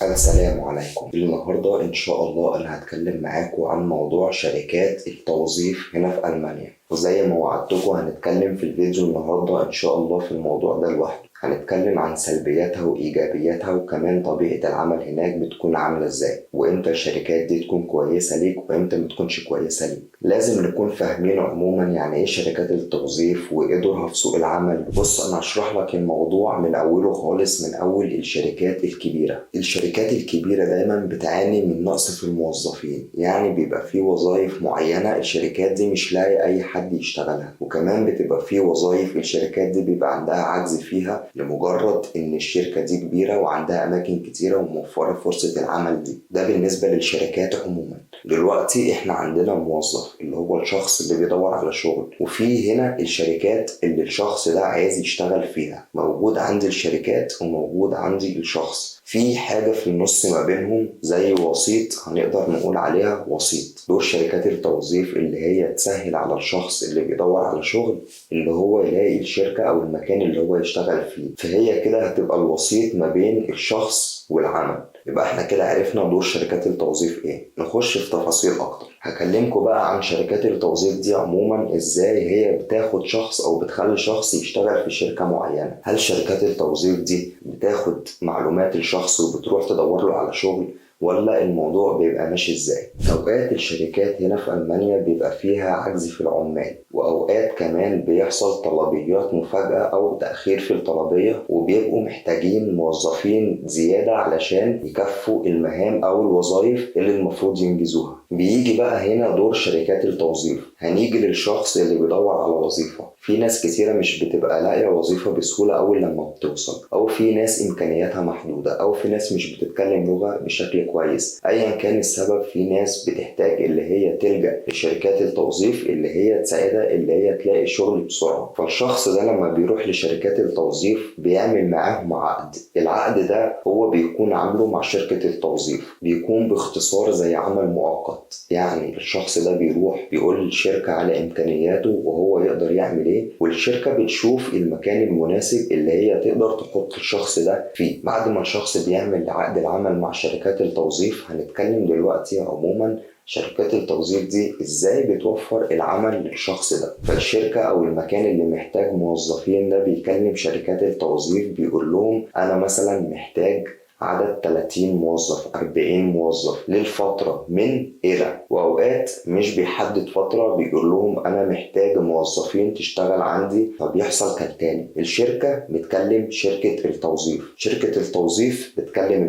السلام عليكم. النهاردة إن شاء الله أنا هتكلم معاكم عن موضوع شركات التوظيف هنا في ألمانيا، وزي ما وعدتكم هنتكلم في الفيديو النهاردة إن شاء الله في الموضوع ده لوحده. هنتكلم عن سلبياتها وإيجابياتها، وكمان طبيعة العمل هناك بتكون عاملة إزاي، وإمتى الشركات دي تكون كويسة ليك وإمتى متكونش كويسة ليك. لازم نكون فاهمين عموما يعني إيه شركات التوظيف وإيه دورها في سوق العمل. بص، أنا هشرح لك الموضوع من أوله خالص، من أول الشركات الكبيرة. الشركات الكبيرة دايما بتعاني من نقص في الموظفين، يعني بيبقى في وظائف معينة الشركات دي مش لاقي أي حد يشتغلها، وكمان بتبقى في وظائف الشركات دي بيبقى عندها عجز فيها لمجرد إن الشركة دي كبيرة وعندها أماكن كتيرة وموفرة فرصة العمل دي. ده بالنسبة للشركات عموما. دلوقتي إحنا عندنا موظف اللي هو الشخص اللي بيدور على شغل، وفي هنا الشركات اللي الشخص ده عايز يشتغل فيها. موجود عندي الشركات وموجود عندي الشخص، في حاجة في النص ما بينهم زي وسيط، هنقدر نقول عليها وسيط. دول شركات التوظيف اللي هي تسهل على الشخص اللي بيدور على شغل اللي هو يلاقي الشركة أو المكان اللي هو يشتغل فيه. فهي كده هتبقى الوسيط ما بين الشخص والعمل. يبقى احنا كده عرفنا دور شركات التوظيف ايه. نخش في تفاصيل اكتر. هكلمكم بقى عن شركات التوظيف دي عموما، ازاي هي بتاخد شخص او بتخلي شخص يشتغل في شركة معينة. هل شركات التوظيف دي بتاخد معلومات الشخص وبتروح تدور له على شغل، ولا الموضوع بيبقى ماشي ازاي؟ اوقات الشركات هنا في ألمانيا بيبقى فيها عجز في العمال، واوقات كمان بيحصل طلبيات مفاجأة او تأخير في الطلبية، وبيبقوا محتاجين موظفين زيادة علشان يكفوا المهام او الوظائف اللي المفروض ينجزوها. بيجي بقى هنا دور شركات التوظيف. هنيجي للشخص اللي بيدور على وظيفة. في ناس كتيرة مش بتبقى لاقية وظيفة بسهولة أول لما بتوصل، أو في ناس إمكانياتها محدودة، أو في ناس مش بتتكلم لغة بشكل كويس. أيا كان السبب، في ناس بتحتاج اللي هي تلجأ لشركات التوظيف اللي هي تساعدها اللي هي تلاقي شغل بسرعة. فالشخص ده لما بيروح لشركات التوظيف بيعمل معاهم عقد. العقد ده هو بيكون عامله مع شركة التوظيف، بيكون باختصار زي عمل مؤقت. يعني الشخص ده بيروح بيقول للشركة على إمكانياته وهو يقدر يعمل إيه، والشركة بتشوف المكان المناسب اللي هي تقدر تحط الشخص ده فيه. بعد ما الشخص بيعمل عقد العمل مع شركات التوظيف، هنتكلم دلوقتي عموما شركات التوظيف دي ازاي بتوفر العمل للشخص ده. فالشركة او المكان اللي محتاج موظفين ده بيكلم شركات التوظيف، بيقول لهم انا مثلا محتاج عدد 30 موظف 40 موظف للفترة من إلى، وأوقات مش بيحدد فترة، بيقول لهم أنا محتاج موظفين تشتغل عندي. فبيحصل كالتالي: الشركة بتكلم شركة التوظيف، شركة التوظيف بتكلم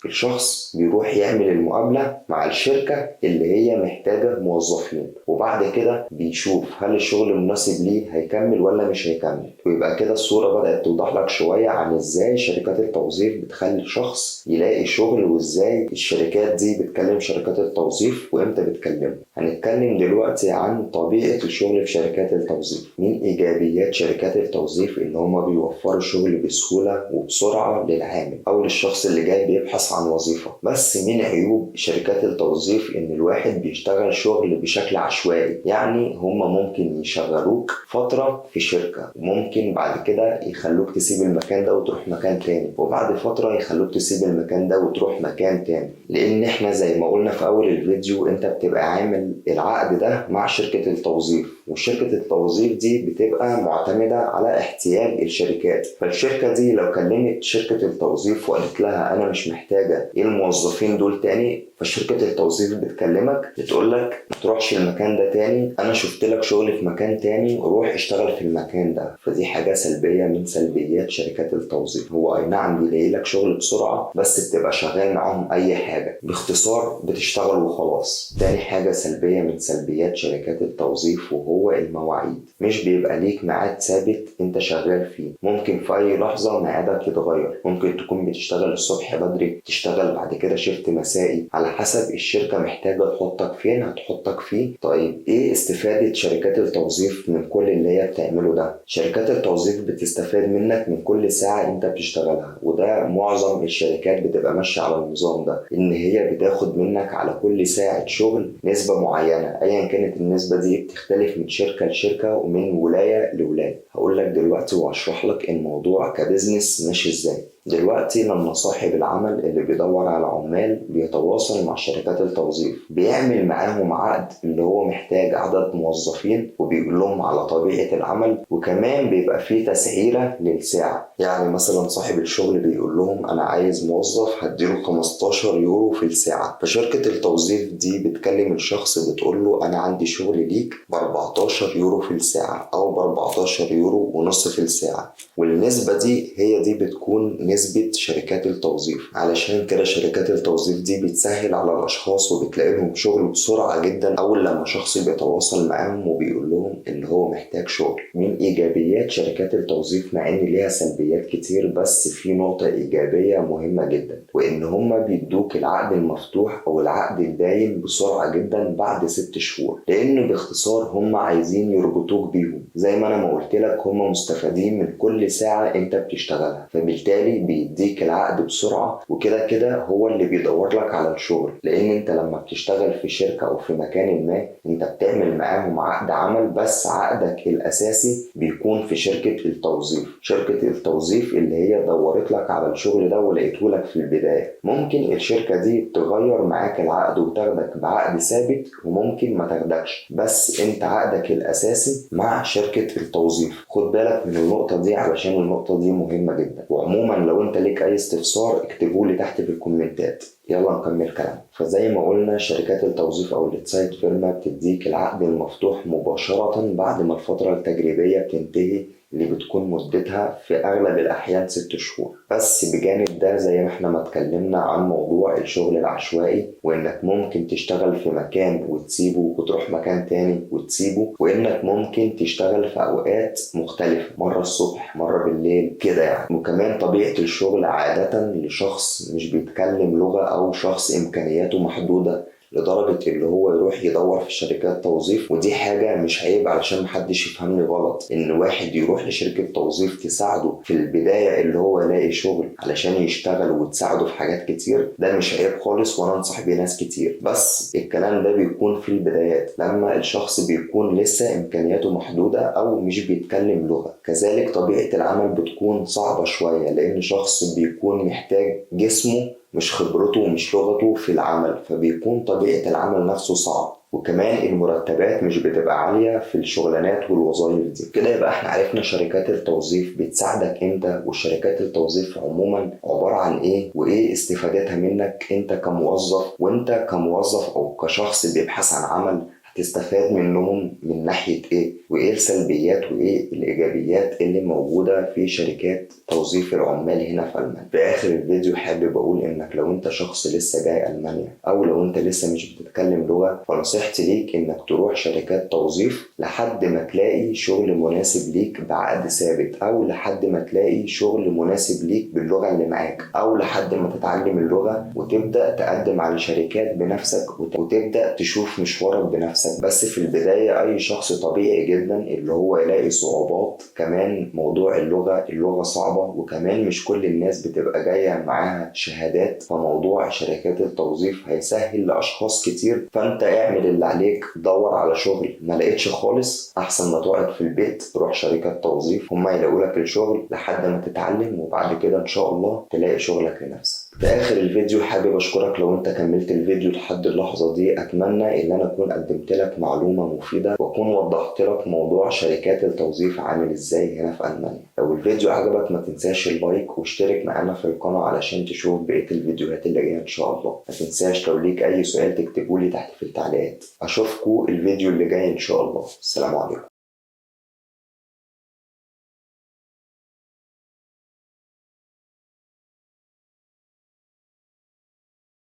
الشخص بيروح يعمل المقابلة مع الشركة اللي هي محتاجة موظفين، وبعد كده بيشوف هل الشغل مناسب ليه، هيكمل ولا مش هيكمل. ويبقى كده الصورة بدأت توضح لك شوية عن ازاي شركات التوظيف بتخلي الشخص يلاقي شغل، وازاي الشركات دي بتكلم شركات التوظيف وامتى بتكلمه. هنتكلم دلوقتي عن طبيعة الشغل في شركات التوظيف. من ايجابيات شركات التوظيف ان هما بيوفروا شغل بسهولة وبسرعة للعامل او للشخص اللي جاي بيبحث عن وظيفة. بس من عيوب شركات التوظيف ان الواحد بيشتغل شغل بشكل عشوائي. يعني هما ممكن يشغلوك فترة في شركة، وممكن بعد كده يخلوك تسيب المكان ده وتروح مكان تاني، وبعد فترة يخلوك تسيب المكان ده وتروح مكان تاني. لان احنا زي ما قلنا في اول الفيديو، انت بتبقى عامل العقد ده مع شركة التوظيف، وشركة التوظيف دي بتبقى معتمدة على احتياج الشركات. فالشركة دي لو كلمت شركة التوظيف وقالت لها انا مش محتاجة الموظفين دول تاني، فشركة التوظيف بتكلمك بتقول لك ما تروحش المكان ده تاني، انا شفت لك شغل في مكان تاني، روح اشتغل في المكان ده. فدي حاجة سلبية من سلبيات شركات التوظيف. هو اي نعم بيلاقي لك شغل بسرعة، بس بتبقى شغال معاهم اي حاجة، باختصار بتشتغل وخلاص. تاني حاجة سلبية من سلبيات شركات التوظيف وهو المواعيد. مش بيبقى ليك ميعاد ثابت انت شغال فيه، ممكن في اي لحظة ميعادك يتغير. ممكن تكون بتشتغل الصبح بدري، تشتغل بعد كده شيفت مسائي، على حسب الشركة محتاجة تحطك فين هتحطك فيه. طيب ايه استفادة شركات التوظيف من كل اللي هي بتعمله ده؟ شركات التوظيف بتستفاد منك من كل ساعة انت بتشتغلها، وده معظم الشركات بتبقى ماشية على النظام ده، ان هي بتاخد منك على كل ساعة شغل نسبة معينة. ايا كانت النسبة دي بتختلف من شركة لشركة ومن ولاية لولاية. هقول لك دلوقتي وهشرح لك الموضوع كبزنس ماشي ازاي. دلوقتي لما صاحب العمل اللي بيدور على عمال بيتواصل مع شركات التوظيف، بيعمل معاهم عقد اللي هو محتاج عدد موظفين، وبيقول لهم على طبيعة العمل، وكمان بيبقى فيه تسعيرة للساعة. يعني مثلا صاحب الشغل بيقول لهم انا عايز موظف هديله 15 يورو في الساعة، فشركة التوظيف دي بتكلم الشخص بتقول له انا عندي شغل ليك ب 14 يورو في الساعة او ب 14 يورو ونص في الساعة. والنسبة دي هي دي بتكون نسبة شركات التوظيف. علشان كده شركات التوظيف دي بتسهل على الأشخاص وبتلاقي لهم شغل بسرعة جدا أول لما شخص بيتواصل معاهم وبيقول لهم إن هو محتاج شغل. من إيجابيات شركات التوظيف، مع إن ليها سلبيات كتير، بس في نقطة إيجابية مهمة جدا، وإن هما بيدوك العقد المفتوح أو العقد الدايم بسرعة جدا بعد 6 شهور، لأن باختصار هما عايزين يربطوك بيهم. زي ما أنا ما قلت لك، هما مستفادين من كل ساعة أنت بتشتغلها، فبالتالي بيديك العقد بسرعة. وكده كده هو اللي بيدور لك على الشغل، لأن أنت لما بتشتغل في شركة أو في مكان ما أنت بتعمل معاهم عقد عمل، بس عقدك الأساسي بيكون في شركة التوظيف. شركة التوظيف اللي هي دورت لك على الشغل ده ولقيته لك في البداية. ممكن الشركة دي تغير معاك العقد وتاخدك بعقد ثابت، وممكن ما تاخدكش، بس أنت عقدك الأساسي مع شركة التوظيف. خد بالك من النقطة دي علشان النقطة دي مهمة جدا. وعموما لو انت ليك اي استفسار اكتبوا لي تحت في الكومنتات. يلا نكمل كلام. فزي ما قلنا شركات التوظيف او الزايت فيرما بتديك العقد المفتوح مباشرة بعد ما الفترة التجريبية بتنتهي، اللي بتكون مدتها في اغلب الاحيان 6 شهور. بس بجانب ده زي ما احنا ما اتكلمنا عن موضوع الشغل العشوائي، وانك ممكن تشتغل في مكان وتسيبه وتروح مكان تاني وتسيبه، وانك ممكن تشتغل في اوقات مختلفة، مرة الصبح مرة بالليل كده يعني. وكمان طبيعة الشغل عادة لشخص مش بيتكلم لغة او شخص امكانياته محدودة لدرجة اللي هو يروح يدور في شركات توظيف. ودي حاجة مش عيب، علشان محدش يفهمني غلط، ان واحد يروح لشركة توظيف تساعده في البداية اللي هو يلاقي شغل علشان يشتغل وتساعده في حاجات كتير، ده مش عيب خالص، وانا انصح بيه ناس كتير. بس الكلام ده بيكون في البدايات لما الشخص بيكون لسه امكانياته محدودة او مش بيتكلم لغة. كذلك طبيعة العمل بتكون صعبة شوية، لان شخص بيكون محتاج جسمه مش خبرته ومش لغته في العمل، فبيكون طبيعة العمل نفسه صعب. وكمان المرتبات مش بتبقى عالية في الشغلانات والوظائف دي. كده يبقى احنا عرفنا شركات التوظيف بتساعدك انت، وشركات التوظيف عموما عبارة عن ايه، وايه استفادتها منك انت كموظف. وانت كموظف او كشخص بيبحث عن عمل هتستفاد منهم من ناحية ايه، وايه السلبيات وايه الايجابيات اللي موجودة في شركات توظيف العمال هنا في ألمانيا. في اخر الفيديو حابب اقول انك لو انت شخص لسه جاي ألمانيا، او لو انت لسه مش بتتكلم لغة، فنصيحتي ليك انك تروح شركات توظيف لحد ما تلاقي شغل مناسب ليك بعقد ثابت، او لحد ما تلاقي شغل مناسب ليك باللغة اللي معاك، او لحد ما تتعلم اللغة وتبدأ تقدم على شركات بنفسك وتبدأ تشوف مشوارك بنفسك. بس في البداية أي شخص طبيعي جدا اللي هو يلاقي صعوبات. كمان موضوع اللغة صعبة، وكمان مش كل الناس بتبقى جاية معاها شهادات، فموضوع شركات التوظيف هيسهل لأشخاص كتير. فأنت اعمل اللي عليك، دور على شغل. ما لقيتش خالص أحسن ما تقعد في البيت، روح شركات توظيف هما يلاقوا لك الشغل لحد ما تتعلم، وبعد كده إن شاء الله تلاقي شغلك لنفسك. في آخر الفيديو حابب أشكرك لو أنت كملت الفيديو لحد اللحظة دي. أتمنى إن أنا أكون قدمت لك معلومة مفيدة، وأكون وضحت لك موضوع شركات التوظيف عامل إزاي هنا في ألمانيا. لو الفيديو عجبك ما تنساش اللايك واشترك معانا في القناة علشان تشوف بقية الفيديوهات اللي جاية إن شاء الله. ما تنساش لو ليك أي سؤال تكتبولي تحت في التعليقات. أشوفكوا الفيديو اللي جاي إن شاء الله. السلام عليكم.